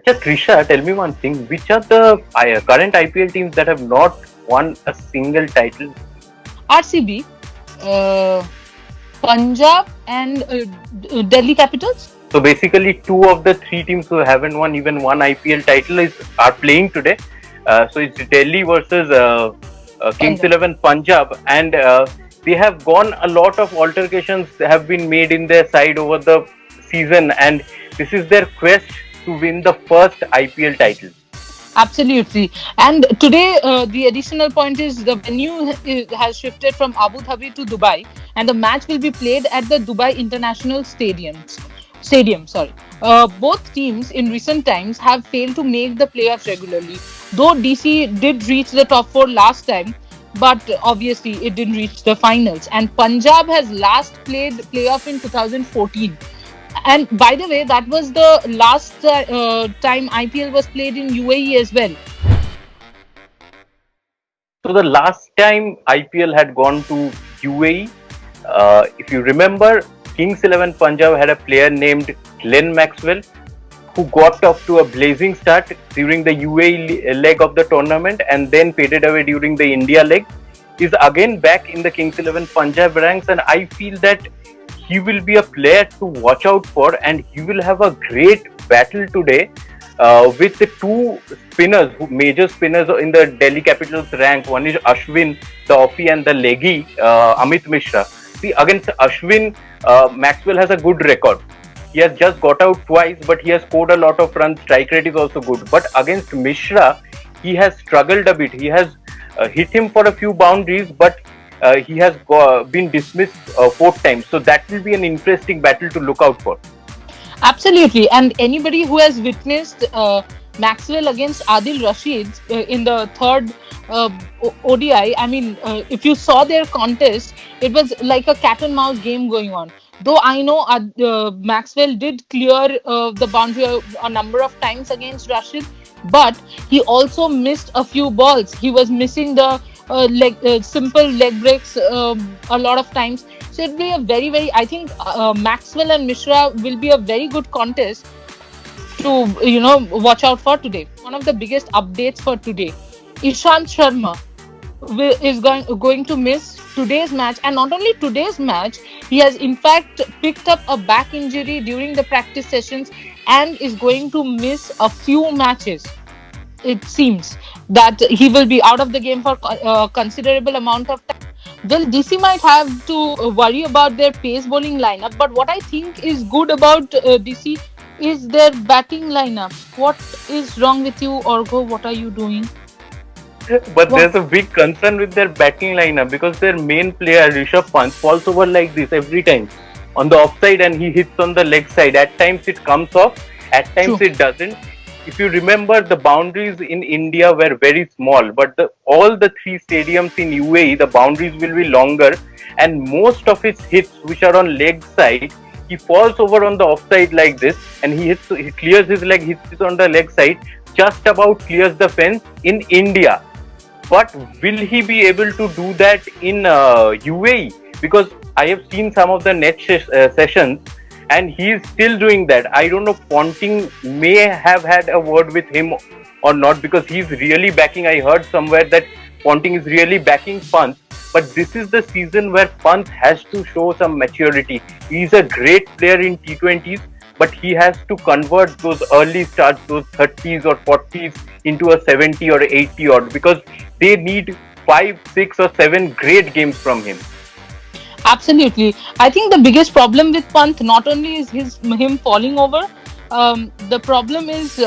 Just Trisha, tell me one thing. Which are the current IPL teams that have not won a single title? RCB, uh, Punjab, and Delhi Capitals. So basically, two of the three teams who haven't won even one IPL title are playing today. So it's Delhi versus Kings Punjab. 11 Punjab, and they have gone. A lot of altercations have been made in their side over the season, and this is their quest to win the first IPL title. Absolutely. And today, the additional point is the venue has shifted from Abu Dhabi to Dubai, and the match will be played at the Dubai International Stadium. Sorry. Both teams in recent times have failed to make the playoffs regularly. Though DC did reach the top four last time, but obviously it didn't reach the finals. And Punjab has last played playoff in 2014. And by the way, that was the last time IPL was played in UAE as well. So the last time IPL had gone to UAE, if you remember, Kings 11 Punjab had a player named Glenn Maxwell who got off to a blazing start during the UAE leg of the tournament and then faded away during the India leg. He's again back in the Kings 11 Punjab ranks, and I feel that he will be a player to watch out for, and he will have a great battle today with the two spinners, major spinners in the Delhi Capitals rank. One is Ashwin, the offie, and the leggy, Amit Mishra. See, against Ashwin, Maxwell has a good record. He has just got out twice, but he has scored a lot of runs. Strike rate is also good. But against Mishra, he has struggled a bit. He has hit him for a few boundaries, but he has been dismissed four times. So that will be an interesting battle to look out for. Absolutely. And anybody who has witnessed Maxwell against Adil Rashid in the third ODI, I mean, if you saw their contest, it was like a cat and mouse game going on. Though I know Maxwell did clear the boundary a number of times against Rashid, but he also missed a few balls. He was missing the simple leg breaks a lot of times. So it'll be a very, very. I think Maxwell and Mishra will be a very good contest to watch out for today. One of the biggest updates for today: Ishant Sharma is going to miss today's match, and not only today's match, he has in fact picked up a back injury during the practice sessions and is going to miss a few matches. It seems that he will be out of the game for a considerable amount of time. Well, DC might have to worry about their pace bowling lineup, but what I think is good about DC is their batting lineup. What is wrong with you, Orgo? What are you doing? But What? there's a big concern with their batting lineup because their main player Rishabh Pant falls over like this every time on the offside, and he hits on the leg side. At times it comes off, at times True. it doesn't. If you remember, the boundaries in India were very small, but all the three stadiums in UAE, the boundaries will be longer, and most of his hits, which are on leg side, he falls over on the offside like this, and he clears his leg, hits it on the leg side, just about clears the fence in India. But will he be able to do that in UAE? Because I have seen some of the sessions, and he is still doing that. I don't know. Ponting may have had a word with him or not, because he's really backing. I heard somewhere that Ponting is really backing Pant. But this is the season where Pant has to show some maturity. He's a great player in T20s, but he has to convert those early starts, those 30s or 40s, into a 70 or 80 odd, because they need 5, 6, or 7 great games from him. Absolutely. I think the biggest problem with Pant not only is him falling over. The problem is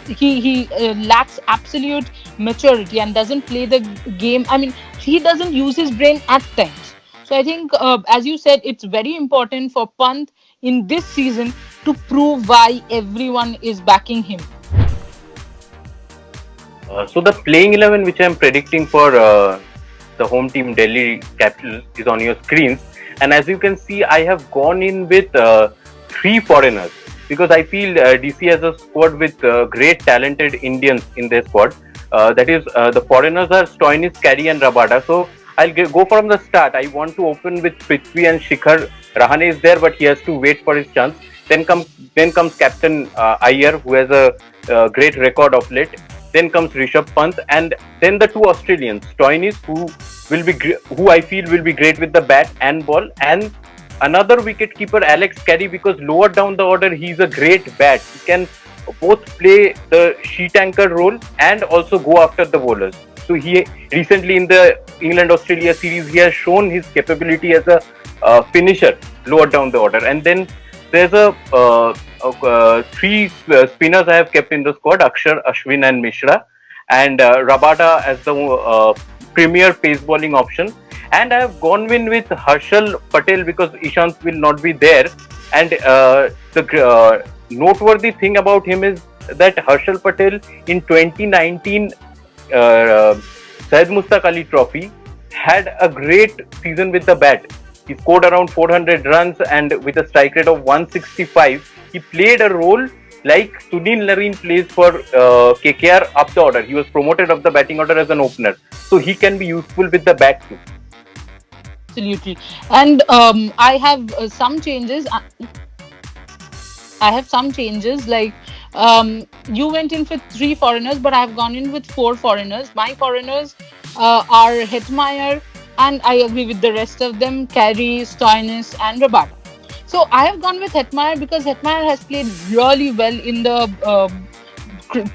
he lacks absolute maturity and doesn't play the game. I mean, he doesn't use his brain at times. So I think, as you said, it's very important for Pant in this season to prove why everyone is backing him. So the playing 11 which I am predicting for the home team Delhi Capitals is on your screens, and as you can see, I have gone in with three foreigners because I feel DC has a squad with great talented Indians in their squad. That is, the foreigners are Stoinis, Carey, and Rabada. So I'll go from the start. I want to open with Prithvi and Shikhar. Rahane is there, but he has to wait for his chance. Then comes Captain Iyer, who has a great record of late. Then comes Rishabh Pant, and then the two Australians, Stoinis, who I feel will be great with the bat and ball, and another wicket keeper, Alex Carey, because lower down the order he's a great bat. He can both play the sheet anchor role and also go after the bowlers. So he recently in the England Australia series he has shown his capability as a finisher lower down the order. And then there's three spinners I have kept in the squad: Akshar, Ashwin, and Mishra, and Rabada as the premier pace bowling option. And I have gone in with Harshal Patel because Ishant will not be there. And the noteworthy thing about him is that Harshal Patel in 2019 Syed Mustaq Ali Trophy had a great season with the bat. He scored around 400 runs and with a strike rate of 165. He played a role like Sunil Narine plays for KKR up the order. He was promoted up the batting order as an opener. So he can be useful with the bat too. Absolutely. And I have some changes. I have some changes. Like you went in with three foreigners, but I have gone in with four foreigners. My foreigners are Hetmeyer, and I agree with the rest of them: Carey, Stoinis, and Rabada. So I have gone with Hetmeyer because Hetmeyer has played really well in the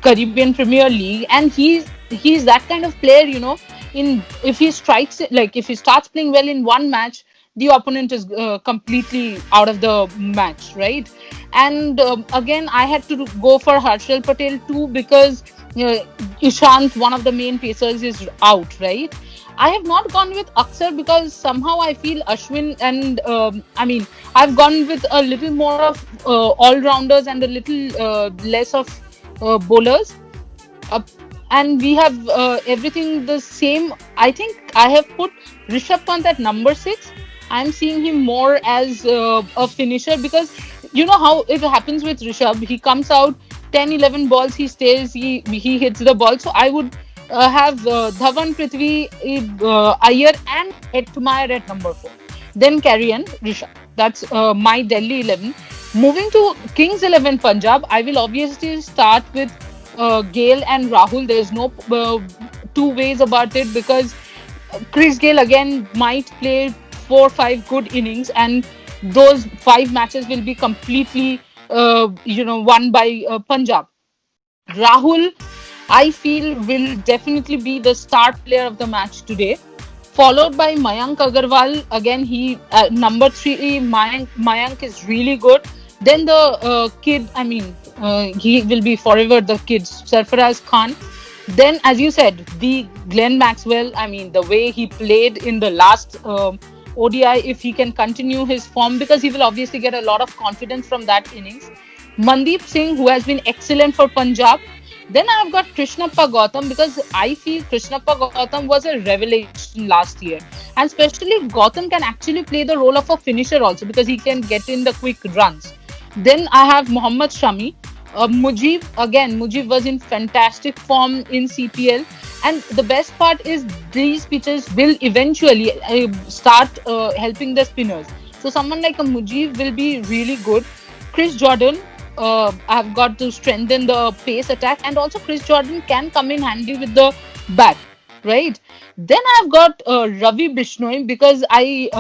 Caribbean Premier League, and he's that kind of player, you know. In if he strikes it, like if he starts playing well in one match, the opponent is completely out of the match, right? And again, I had to go for Harshal Patel too because Ishant, one of the main pacers, is out, right? I have not gone with Aksar because somehow I feel Ashwin and I mean I've gone with a little more of all rounders and a little less of bowlers. Uh, and we have everything the same. I think I have put Rishabh Pant at number 6. I'm seeing him more as a finisher because you know how it happens with Rishabh. He comes out 10, 11 balls, he stays, he hits the ball. So I would have Dhawan, Prithvi, Iyer, and Hetmeyer at number 4. Then Carey and Rishabh. That's my Delhi 11. Moving to Kings 11 Punjab, I will obviously start with Gale and Rahul. There's no two ways about it because Chris Gale again might play 4 or 5 good innings, and those 5 matches will be completely, won by Punjab. Rahul, I feel, will definitely be the start player of the match today. Followed by Mayank Agarwal. Again, he number 3. Mayank is really good. Then the kid, I mean, he will be forever the kid, Sarfaraz Khan. Then, as you said, the Glenn Maxwell. I mean, the way he played in the last ODI, if he can continue his form, because he will obviously get a lot of confidence from that innings. Mandeep Singh, who has been excellent for Punjab. Then I've got Krishnappa Gautam because I feel Krishnappa Gautam was a revelation last year. And especially Gautam can actually play the role of a finisher also because he can get in the quick runs. Then I have Mohammad Shami. Mujib was in fantastic form in CPL. And the best part is these pitches will eventually start helping the spinners. So someone like a Mujib will be really good. Chris Jordan, I've got to strengthen the pace attack, and also Chris Jordan can come in handy with the bat, right? Then I've got Ravi Bishnoi because I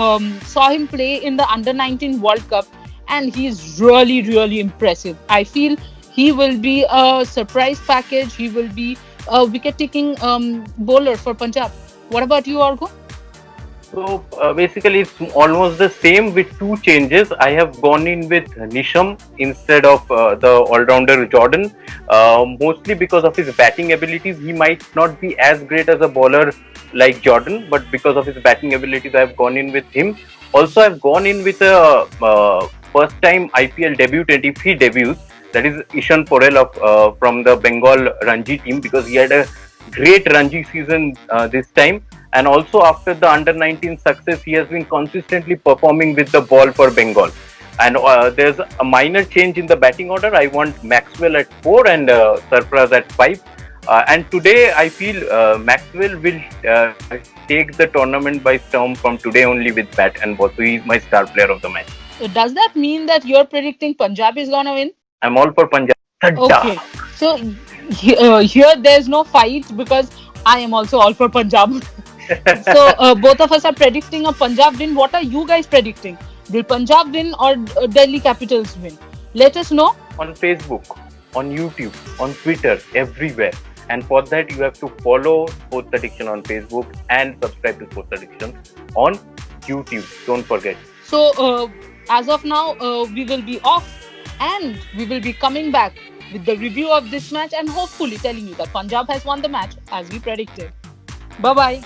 saw him play in the Under 19 World Cup, and he's really, really impressive. I feel he will be a surprise package. He will be a wicket-taking bowler for Punjab. What about you, Argo? So basically, it's almost the same with two changes. I have gone in with Nisham instead of the all-rounder Jordan, mostly because of his batting abilities. He might not be as great as a bowler like Jordan, but because of his batting abilities, I have gone in with him. Also, I've gone in with a first-time IPL debutant, if he debuts, that is Ishan Porel from the Bengal Ranji team, because he had a great Ranji season this time. And also after the under 19 success, he has been consistently performing with the ball for Bengal. And there's a minor change in the batting order. I want Maxwell at 4 and Sarfaraz at 5. And today I feel Maxwell will take the tournament by storm from today only with bat and ball. So he's my star player of the match. Does that mean that you're predicting Punjab is gonna win? I'm all for Punjab. Okay, Thadda! so here there's no fight because I am also all for Punjab. So both of us are predicting a Punjab win. What are you guys predicting? Will Punjab win or Delhi Capitals win? Let us know. On Facebook, on YouTube, on Twitter, everywhere. And for that, you have to follow Sports Addiction on Facebook and subscribe to Sports Addiction on YouTube. Don't forget. So as of now, we will be off and we will be coming back with the review of this match and hopefully telling you that Punjab has won the match as we predicted. Bye bye.